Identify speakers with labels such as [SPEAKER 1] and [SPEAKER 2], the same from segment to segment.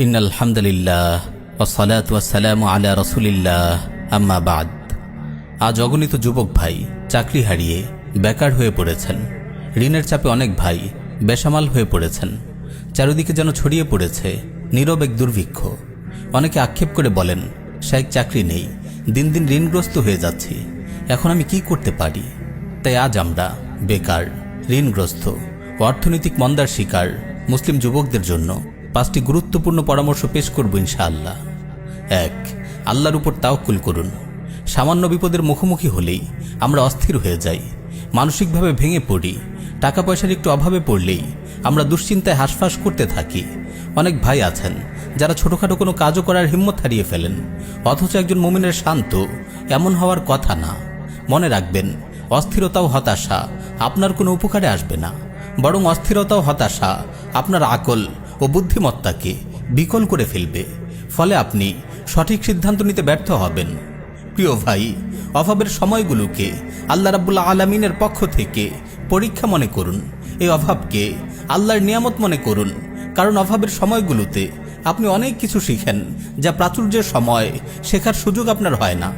[SPEAKER 1] ইন্নাল হামদুলিল্লাহ ওয়াসসালাতু ওয়াসসালামু আলা রাসূলিল্লাহ আম্মা বাদ। আজ অগণিত যুবক ভাই চাকরি হারিয়ে বেকার হয়ে পড়েছেন। ঋণের চাপে অনেক ভাই বেসামাল হয়ে পড়েছেন। চারিদিকে যেন ছড়িয়ে পড়েছে নীরব এক দুর্ভিক্ষ। অনেকে আক্ষেপ করে বলেন, শাইখ চাকরি নেই, দিন দিন ঋণগ্রস্ত হয়ে যাচ্ছি, এখন আমি কি করতে পারি? তাই আজ আমরা বেকার, ঋণগ্রস্ত ও অর্থনৈতিক মন্দার শিকার মুসলিম যুবকদের জন্য 5টি গুরুত্বপূর্ণ পরামর্শ পেশ করব ইনশাআল্লাহ। 1. আল্লাহর উপর তাওয়াক্কুল করুন। সামান্য বিপদের মুখোমুখি হলেই আমরা অস্থির হয়ে যাই, মানসিকভাবে ভেঙে পড়ি। টাকা পয়সার একটু অভাবে পড়লেই আমরা দুশ্চিন্তায় হাঁসফাঁস করতে থাকি। অনেক ভাই আছেন যারা ছোটখাটো কোনো কাজও করার হিম্মত হারিয়ে ফেলেন, অথচ একজন মুমিনের শান্ত এমন হওয়ার কথা না। মনে রাখবেন, অস্থিরতা ও হতাশা আপনার কোনো উপকারে আসবে না, বরং অস্থিরতা ও হতাশা আপনার আকল ও বুদ্ধিমত্তাকে বিকল করে ফেলবে। ফলে আপনি সঠিক সিদ্ধান্ত নিতে ব্যর্থ হবেন। প্রিয় ভাই, অভাবের সময়গুলোকে আল্লাহ রাব্বুল আলামিনের পক্ষ থেকে পরীক্ষা মনে করুন। এই অভাবকে আল্লাহর নিয়ামত মনে করুন, কারণ অভাবের সময়গুলোতে আপনি অনেক কিছু শিখেন যা প্রাচুর্যের সময় শেখার সুযোগ আপনার হয় না।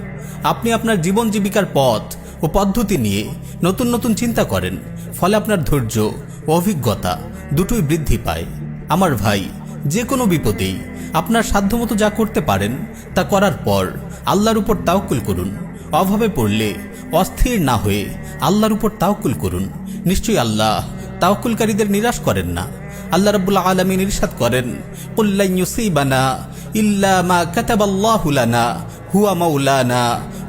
[SPEAKER 1] আপনি আপনার জীবন জীবিকার পথ ও পদ্ধতি নিয়ে নতুন নতুন চিন্তা করেন, ফলে আপনার ধৈর্য ও অভিজ্ঞতা দুটোই বৃদ্ধি পায়। আমার ভাই, যে কোনো বিপদেই আপনার সাধ্যমতো যা করতে পারেন তা করার পর আল্লাহর উপর তাওয়াক্কুল করুন। অভাবে পড়লে অস্থির না হয়ে আল্লাহর উপর তাওয়াক্কুল করুন। নিশ্চয়ই আল্লাহ তাওয়াক্কুলকারীদের নিরাশ করেন না। আল্লাহ রাব্বুল আলামিন ইরশাদ করেন, কুল লা ইউসিবানা ইল্লা মা কাতাবাল্লাহু লানা হুয়া মাওলানা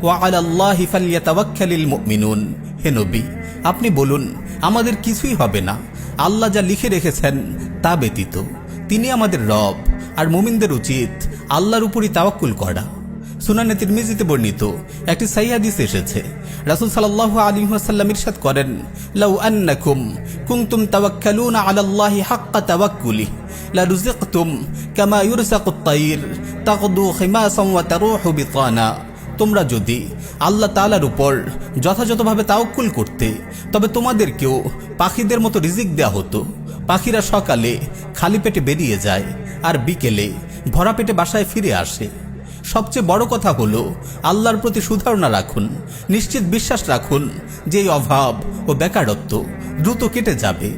[SPEAKER 1] ওয়া আলাল্লাহি ফালইয়াতাওয়াক্কালিল মুমিনুন। হে নবী, আপনি বলুন, আমাদের কিছুই হবে না, আল্লাহ যা লিখে রেখেছেন তা ব্যতীত। তিনি আমাদের রব, আর মুমিনদের উচিত আল্লাহর উপরই তাওয়াক্কুল করা। সুনানে তিরমিজিতে বর্ণিত একটি সহিহ হাদিস এসেছে, রাসূল সাল্লাল্লাহু আলাইহি ওয়াসাল্লাম ইরশাদ করেন, লাউ আন্নাকুম কুনতুম তাওয়াক্কালুনা আলাল্লাহি হাক্কা তাওয়াক্কুলি লারুযিকতুম কামা ইউরযাকুত তায়র তাগদু খিমাসান ওয়া তারুহু বিতানা। তোমরা যদি আল্লাহ তাআলার উপর যথাযথভাবে তাওয়াক্কুল করতে, তবে তোমাদেরকেও পাখিদের মতো রিজিক দেয়া হতো। পাখিরা সকালে খালি পেটে বেরিয়ে যায় আর বিকেলে ভরা পেটে বাসায় ফিরে আসে। সবচেয়ে বড় কথা হলো, আল্লাহর প্রতি সুধারণা রাখুন, নিশ্চিত বিশ্বাস রাখুন যে এই অভাব ও বেকারত্ব দ্রুত কেটে যাবে।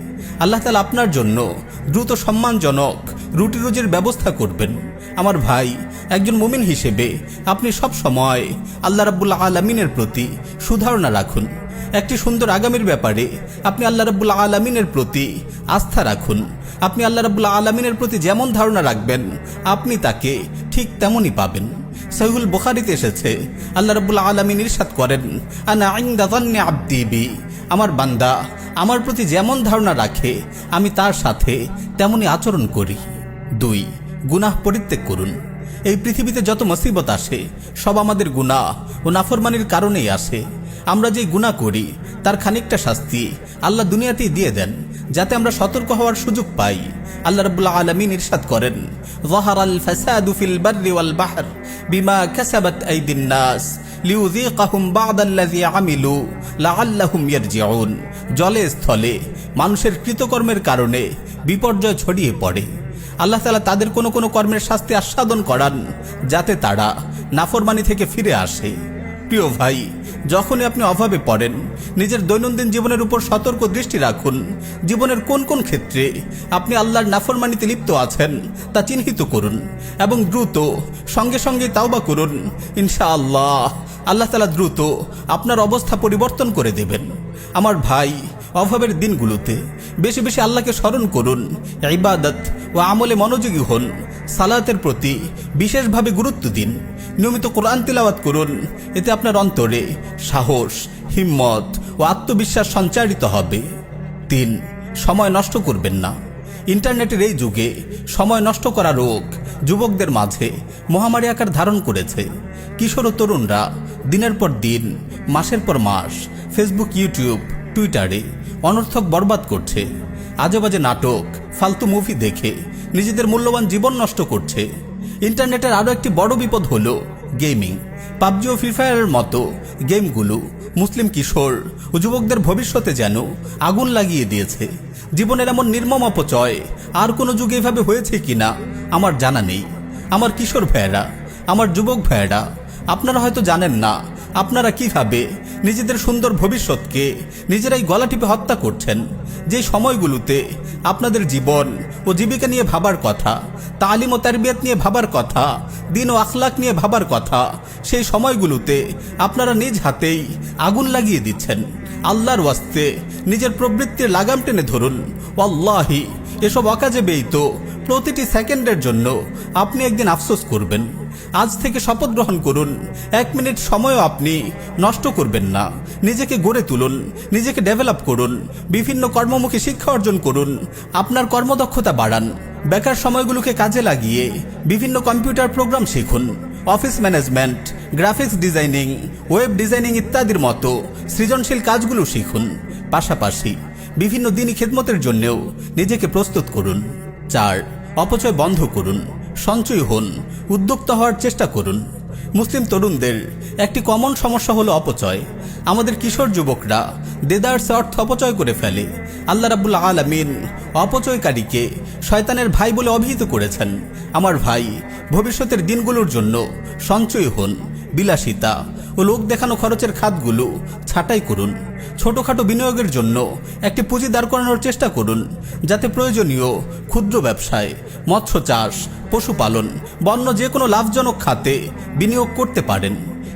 [SPEAKER 1] আল্লাহ তাআলা আপনার জন্য দ্রুত সম্মানজনক রুটি রুজির ব্যবস্থা করবেন। আমার ভাই, একজন মুমিন হিসেবে আপনি সব সময় আল্লাহ রাব্বুল আলামিনের প্রতি সুধারণা রাখুন। একটি সুন্দর আগামীর ব্যাপারে আপনি আল্লাহ রাব্বুল আলামিনের প্রতি আস্থা রাখুন। আপনি আল্লাহ রাব্বুল আলামিনের প্রতি যেমন ধারণা রাখবেন, আপনি তাকে ঠিক তেমনই পাবেন। সহিহুল বুখারীতে এসেছে, আল্লাহ রাব্বুল আলামিন ইরশাদ করেন, আনা ইনদা যান্নি আবদি বি। আমার বান্দা আমার প্রতি যেমন ধারণা রাখে, আমি তার সাথে তেমনই আচরণ করি। 2. গুনাহ পরিত্যাগ করুন। এই পৃথিবীতে যত মুসিবত আসে সব আমাদের গুনাহ ও নাফরমানির কারণেই আসে। আমরা যে গুনাহ করি তার খানিকটা শাস্তি আল্লাহ দুনিয়াতেই দিয়ে দেন, যাতে আমরা সতর্ক হওয়ার সুযোগ পাই। আল্লাহ রাব্বুল আলামিন ইরশাদ করেন, যাহারাল ফাসাদু ফিল বাররি ওয়াল বাহর বিমা কাসাবাত আইদিন নাস লিউযীকাহুম বা'দাল্লাযী আমিলু লাআল্লাহুম ইয়ারজিউন। জলে স্থলে মানুষের কৃতকর্মের কারণে বিপর্যয় ছড়িয়ে পড়ে। আল্লাহ তাআলা তাদের কোনো কোনো কর্মের শাস্তি আস্বাদন করান, যাতে তারা নাফরমানি থেকে ফিরে আসে। প্রিয় ভাই, যখনই আপনি অভাবে পড়েন, নিজের দৈনন্দিন জীবনের উপর সতর্ক দৃষ্টি রাখুন। জীবনের কোন কোন ক্ষেত্রে আপনি আল্লাহর নাফরমানিতে লিপ্ত আছেন তা চিহ্নিত করুন এবং দ্রুত সঙ্গে সঙ্গে তাওবা করুন। ইনশাআল্লাহ আল্লাহ তাআলা দ্রুত আপনার অবস্থা পরিবর্তন করে দেবেন। আমার ভাই, অভাবের দিনগুলোতে বেশি বেশি আল্লাহকে স্মরণ করুন, ইবাদত ও আমলে মনোযোগী হন। সালাতের প্রতি বিশেষভাবে গুরুত্ব দিন। নিয়মিত কোরআন তিলাওয়াত করুন, এতে আপনার অন্তরে সাহস, হিম্মত ও আত্মবিশ্বাস সঞ্চারিত হবে। 3. সময় নষ্ট করবেন না। ইন্টারনেটের এই যুগে সময় নষ্ট করা রোগ যুবকদের মাঝে মহামারী আকার ধারণ করেছে। কিশোর ও তরুণরা দিনের পর দিন, মাসের পর মাস ফেসবুক, ইউটিউব, টুইটারে অনর্থক বরবাদ করছে। আজেবাজে নাটক, ফালতু মুভি দেখে নিজেদের মূল্যবান জীবন নষ্ট করছে। ইন্টারনেটের আরও একটি বড় বিপদ হলো গেমিং। পাবজি ও ফ্রি ফায়ারের মতো গেমগুলো মুসলিম কিশোর ও যুবকদের ভবিষ্যতে যেন আগুন লাগিয়ে দিয়েছে। জীবনের এমন নির্মম অপচয় আর কোনো যুগে এভাবে হয়েছে কিনা আমার জানা নেই। আমার কিশোর ভাইয়েরা, আমার যুবক ভাইয়েরা, আপনারা হয়তো জানেন না আপনারা কিভাবে নিজেদের সুন্দর ভবিষ্যৎকে নিজেরাই গলা টিপে হত্যা করছেন। যে সময়গুলোতে আপনাদের জীবন ও জীবিকা নিয়ে ভাবার কথা, তালিম ও তারবিয়াত নিয়ে ভাবার কথা, দিন ও আখলাক নিয়ে ভাবার কথা, সেই সময়গুলোতে আপনারা নিজ হাতেই আগুন লাগিয়ে দিচ্ছেন। আল্লাহর ওয়াস্তে নিজের প্রবৃত্তির লাগাম টেনে ধরুন। ওয়াল্লাহি এসব অকাজে ব্যয়িত প্রতিটি সেকেন্ডের জন্য আপনি একদিন আফসোস করবেন। আজ থেকে শপথ গ্রহণ করুন, 1 মিনিট সময়ও আপনি নষ্ট করবেন না। নিজেকে গড়ে তুলুন, নিজেকে ডেভেলপ করুন, বিভিন্ন কর্মমুখী শিক্ষা অর্জন করুন, আপনার কর্মদক্ষতা বাড়ান। বেকার সময়গুলোকে কাজে লাগিয়ে বিভিন্ন কম্পিউটার প্রোগ্রাম শিখুন, office management, graphics designing, web designing ইত্যাদির মতো সৃজনশীল কাজগুলো শিখুন। পাশাপাশি বিভিন্ন দিনই খেদমতের জন্যও নিজেকে প্রস্তুত করুন। 4. অপচয় বন্ধ করুন, সঞ্চয় হন, উদ্যোক্তা হওয়ার চেষ্টা করুন। মুসলিম তরুণদের একটি কমন সমস্যা হলো অপচয়। আমাদের কিশোর যুবকরা দেদারসে অর্থ অপচয় করে ফেলে। আল্লাহ রাব্বুল আলামিন অপচয়কারীকে শয়তানের ভাই বলে অভিহিত করেছেন। আমার ভাই, ভবিষ্যতের দিনগুলোর জন্য সঞ্চয় হন, বিলাসিতা ও লোক দেখানো খরচের খাতগুলো ছাঁটাই করুন। ছোটখাটো বিনিয়োগের জন্য একটি পুঁজি দাঁড় করানোর চেষ্টা করুন, যাতে প্রয়োজনীয় ক্ষুদ্র ব্যবসায়, মৎস্য চাষ, পশুপালন, বন্য যে কোনো লাভজনক খাতে বিনিয়োগ করতে পারেন।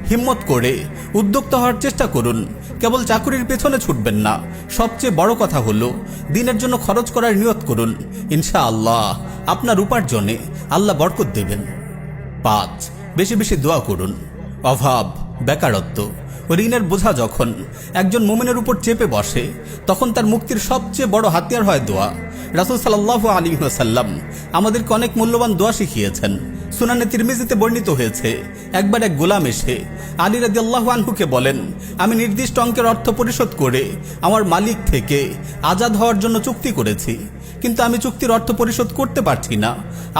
[SPEAKER 1] হিম্মত করে উদ্যোক্তা হওয়ার চেষ্টা করুন। কেবল চাকুরির পেছনে ছুটবেন না। সবচেয়ে বড় কথা হলো দিনের জন্য খরচ করার নিয়ত করুন। ইনশাআল্লাহ আপনার উপার্জনে আল্লাহ বরকত দেবেন। 5. বেশি বেশি দোয়া করুন। অভাব, বেকারত্ব ও ঋণের বোঝা যখন একজন মুমিনের উপর চেপে বসে, তখন তার মুক্তির সবচেয়ে বড় হাতিয়ার হয় দোয়া। রাসূল সাল্লাল্লাহু আলাইহি ওয়াসাল্লাম আমাদেরকে অনেক মূল্যবান দোয়া শিখিয়েছেন। সুনানে তিরমিজিতে বর্ণিত হয়েছে, একবার এক গোলাম এসে আলী রাদিয়াল্লাহু আনহুকে বলেন, আমি নির্দিষ্ট অঙ্কের অর্থ পরিশোধ করে আমার মালিক থেকে আজাদ হওয়ার জন্য চুক্তি করেছি, কিন্তু আমি চুক্তির অর্থ পরিশোধ করতে পারছি না,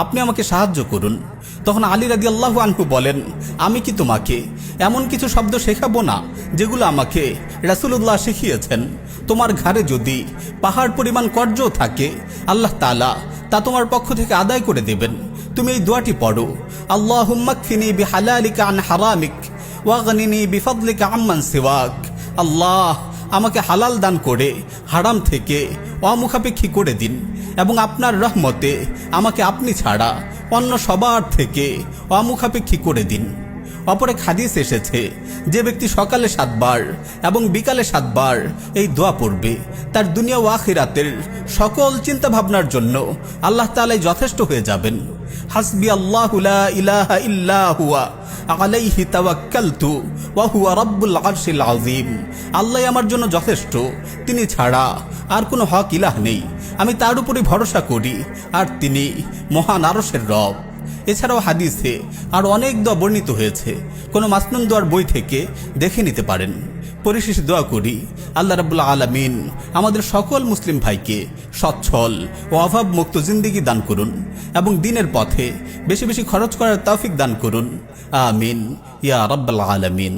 [SPEAKER 1] আপনি আমাকে সাহায্য করুন। তখন আলী রাদিয়াল্লাহু আনহু বলেন, আমি কি তোমাকে এমন কিছু শব্দ শেখাবো না যেগুলো আমাকে রাসূলুল্লাহ শিখিয়েছেন? তোমার ঘাড়ে যদি পাহাড় পরিমাণ কর্জ থাকে, আল্লাহ তাআলা তা তোমার পক্ষ থেকে আদায় করে দেবেন। তুমি এই দোয়াটি পড়ো, আল্লাহুম্মা কফিনি বিহালালিকা আন হারামিক ওয়াগনিনি বিফাদলিকা আম্মান সিওয়াক। আল্লাহ, আমাকে হালাল দান করে হারাম থেকে অমুখাপেক্ষী করে দিন, এবং আপনার রহমতে আমাকে আপনি ছাড়া অন্য সবার থেকে অমুখাপেক্ষী করে দিন। অপর এক হাদিস এসেছে, যে ব্যক্তি সকালে 7 বার এবং বিকালে 7 বার এই দোয়া পড়বে, তার দুনিয়া ও আখিরাতের সকল চিন্তা ভাবনার জন্য আল্লাহ তাআলাই যথেষ্ট হয়ে যাবেন। হাসবি আল্লাহু লা ইলাহা ইল্লা হুয়া আলাইহি তাওয়াক্কালতু ওয়া হুয়া রাব্বুল আরশিল আযীম। আল্লাহই আমার জন্য যথেষ্ট, তিনি ছাড়া আর কোনো হক ইলাহ নেই। আমি তার উপরই ভরসা করি, আর তিনি মহান আরশের রব। এছাড়াও হাদিসে আর অনেক দোয়া বর্ণিত হয়েছে, কোনো মাসনুন দোয়ার বই থেকে দেখে নিতে পারেন। পরিশেষে দোয়া করি, আল্লাহ রাব্বুল আলামিন আমাদের সকল মুসলিম ভাইকে সচ্ছল ও অভাব মুক্ত জিন্দেগি দান করুন, এবং দিনের পথে বেশি বেশি খরচ করার তৌফিক দান করুন। আমিন ইয়া রাব্বুল আলামিন।